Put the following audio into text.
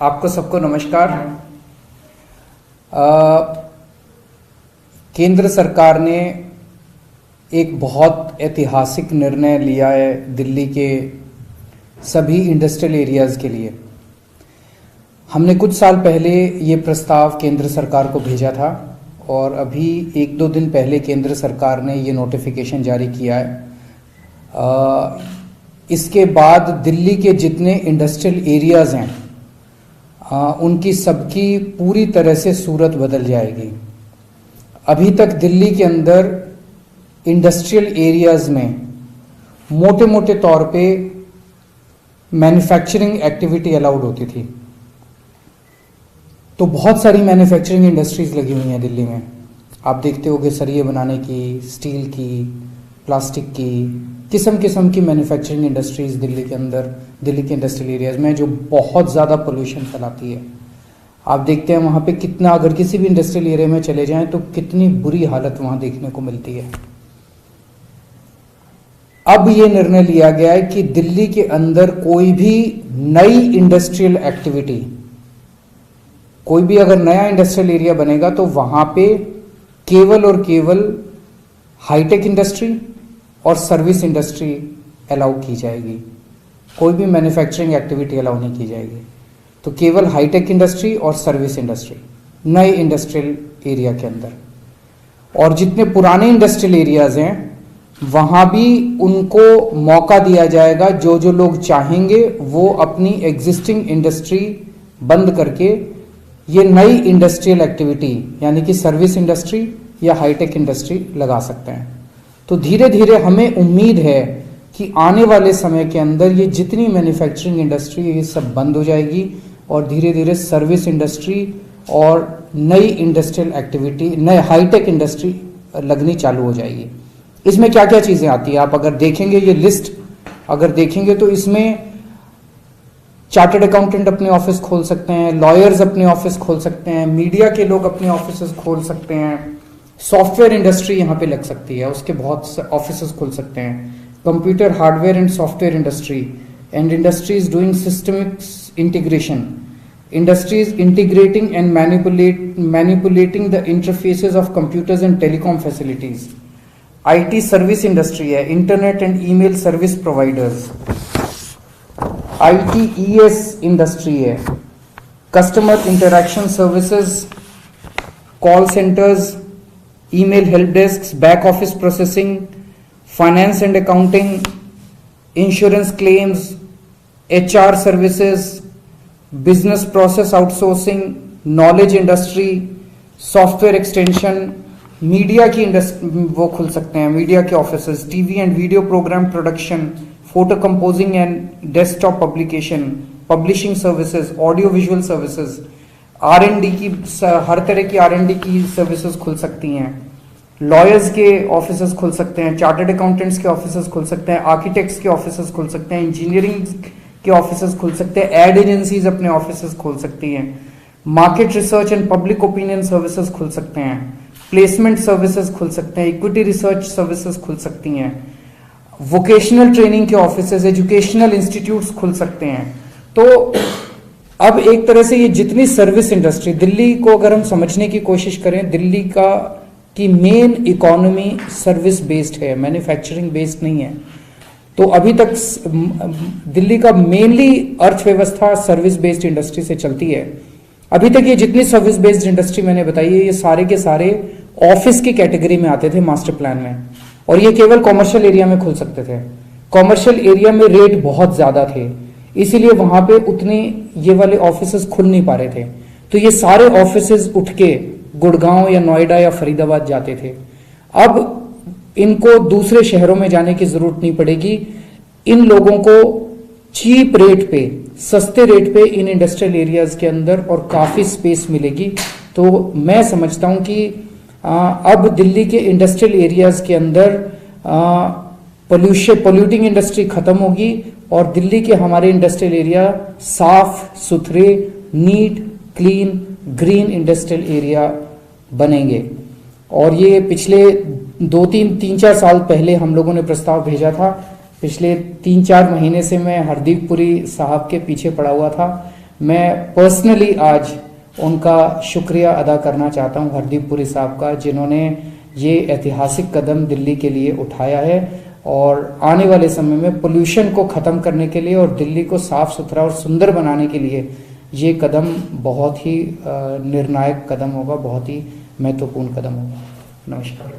आपको सबको नमस्कार। केंद्र सरकार ने एक बहुत ऐतिहासिक निर्णय लिया है दिल्ली के सभी इंडस्ट्रियल एरियाज़ के लिए। हमने कुछ साल पहले ये प्रस्ताव केंद्र सरकार को भेजा था और अभी एक दो दिन पहले केंद्र सरकार ने ये नोटिफिकेशन जारी किया है। इसके बाद दिल्ली के जितने इंडस्ट्रियल एरियाज़ हैं उनकी सबकी पूरी तरह से सूरत बदल जाएगी। अभी तक दिल्ली के अंदर इंडस्ट्रियल एरियाज़ में मोटे मोटे तौर पे मैन्युफैक्चरिंग एक्टिविटी अलाउड होती थी। तो बहुत सारी मैन्युफैक्चरिंग इंडस्ट्रीज लगी हुई हैं दिल्ली में। आप देखते होंगे सरिये बनाने की, स्टील की, प्लास्टिक की, किस्म किस्म की मैन्युफैक्चरिंग इंडस्ट्रीज दिल्ली के अंदर, दिल्ली के इंडस्ट्रियल एरियाज में, जो बहुत ज़्यादा पोल्यूशन फैलाती है। आप देखते हैं वहाँ पे कितना, अगर किसी भी इंडस्ट्रियल एरिया में चले जाएं तो कितनी बुरी हालत वहाँ देखने को मिलती है। अब ये निर्णय लिया गया है कि दिल्ली के अंदर कोई भी नई इंडस्ट्रियल एक्टिविटी, कोई भी अगर नया इंडस्ट्रियल एरिया बनेगा तो वहां पे केवल और केवल हाईटेक इंडस्ट्री और सर्विस इंडस्ट्री अलाउ की जाएगी। कोई भी मैन्युफैक्चरिंग एक्टिविटी अलाउ नहीं की जाएगी। तो केवल हाईटेक इंडस्ट्री और सर्विस इंडस्ट्री नए इंडस्ट्रियल एरिया के अंदर। और जितने पुराने इंडस्ट्रियल एरियाज हैं वहां भी उनको मौका दिया जाएगा। जो जो लोग चाहेंगे वो अपनी एग्जिस्टिंग इंडस्ट्री बंद करके ये नई इंडस्ट्रियल एक्टिविटी यानी कि सर्विस इंडस्ट्री या हाईटेक इंडस्ट्री लगा सकते हैं। तो धीरे धीरे हमें उम्मीद है कि आने वाले समय के अंदर ये जितनी मैन्युफैक्चरिंग इंडस्ट्री है ये सब बंद हो जाएगी और धीरे धीरे सर्विस इंडस्ट्री और नई इंडस्ट्रियल एक्टिविटी, नए हाईटेक इंडस्ट्री लगनी चालू हो जाएगी। इसमें क्या क्या चीजें आती है आप अगर देखेंगे, ये लिस्ट अगर देखेंगे तो इसमें चार्टर्ड अकाउंटेंट अपने ऑफिस खोल सकते हैं, लॉयर्स अपने ऑफिस खोल सकते हैं, मीडिया के लोग अपने ऑफिस खोल सकते हैं, सॉफ्टवेयर इंडस्ट्री यहाँ पे लग सकती है, उसके बहुत ऑफिस खुल सकते हैं, computer hardware and software industry and industries doing systemic integration, industries integrating and manipulating the interfaces of computers and telecom facilities, IT service industry है, internet and email service providers, ITES industry है, customer interaction services, call centres, email help desk, back office processing, finance and accounting, insurance claims, HR services, business process outsourcing, knowledge industry, software extension, media की industry वो खुल सकते हैं, media के office, TV and video programme production, photo composing and desktop publication, publishing services, audio visual services, R&D की हर तरह की R&D की सर्विसेज खुल सकती हैं, लॉयर्स के ऑफिस खुल सकते हैं, चार्टर्ड अकाउंटेंट्स के ऑफिस खुल सकते हैं, आर्किटेक्ट्स के ऑफिस खुल सकते हैं, इंजीनियरिंग के ऑफिस खुल सकते हैं, एड एजेंसीज अपने ऑफिस खोल सकती हैं, market research and public opinion services खुल सकते हैं, प्लेसमेंट सर्विसेज खुल सकते हैं, इक्विटी रिसर्च सर्विसेज खुल सकती हैं, वोकेशनल ट्रेनिंग के ऑफिस, एजुकेशनल इंस्टीट्यूट्स खुल सकते हैं। तो अब एक तरह से ये जितनी सर्विस इंडस्ट्री, दिल्ली को अगर हम समझने की कोशिश करें, दिल्ली की मेन इकोनॉमी सर्विस बेस्ड है, मैन्युफैक्चरिंग बेस्ड नहीं है। तो अभी तक दिल्ली का मेनली अर्थव्यवस्था सर्विस बेस्ड इंडस्ट्री से चलती है। अभी तक ये जितनी सर्विस बेस्ड इंडस्ट्री मैंने बताई है ये सारे के सारे ऑफिस की कैटेगरी में आते थे मास्टर प्लान में, और ये केवल कॉमर्शियल एरिया में खुल सकते थे। कॉमर्शियल एरिया में रेट बहुत ज्यादा थे, इसीलिए वहां पे उतने ये वाले ऑफिसेज खुल नहीं पा रहे थे। तो ये सारे ऑफिसेज उठ के गुड़गांव या नोएडा या फरीदाबाद जाते थे। अब इनको दूसरे शहरों में जाने की जरूरत नहीं पड़ेगी। इन लोगों को चीप रेट पे, सस्ते रेट पे इन इंडस्ट्रियल एरियाज के अंदर और काफी स्पेस मिलेगी। तो मैं समझता हूं कि अब दिल्ली के इंडस्ट्रियल एरियाज के अंदर पोल्यूटिंग इंडस्ट्री खत्म होगी और दिल्ली के हमारे इंडस्ट्रियल एरिया साफ सुथरे, neat, clean, green industrial area बनेंगे। और ये पिछले 3-4 साल पहले हम लोगों ने प्रस्ताव भेजा था। पिछले 3-4 महीने से मैं हरदीप पुरी साहब के पीछे पड़ा हुआ था। मैं पर्सनली आज उनका शुक्रिया अदा करना चाहता हूं हरदीप पुरी साहब का, जिन्होंने ये ऐतिहासिक कदम दिल्ली के लिए उठाया है और आने वाले समय में पोल्यूशन को ख़त्म करने के लिए और दिल्ली को साफ सुथरा और सुंदर बनाने के लिए ये कदम बहुत ही निर्णायक कदम होगा, बहुत ही महत्वपूर्ण कदम होगा। नमस्कार।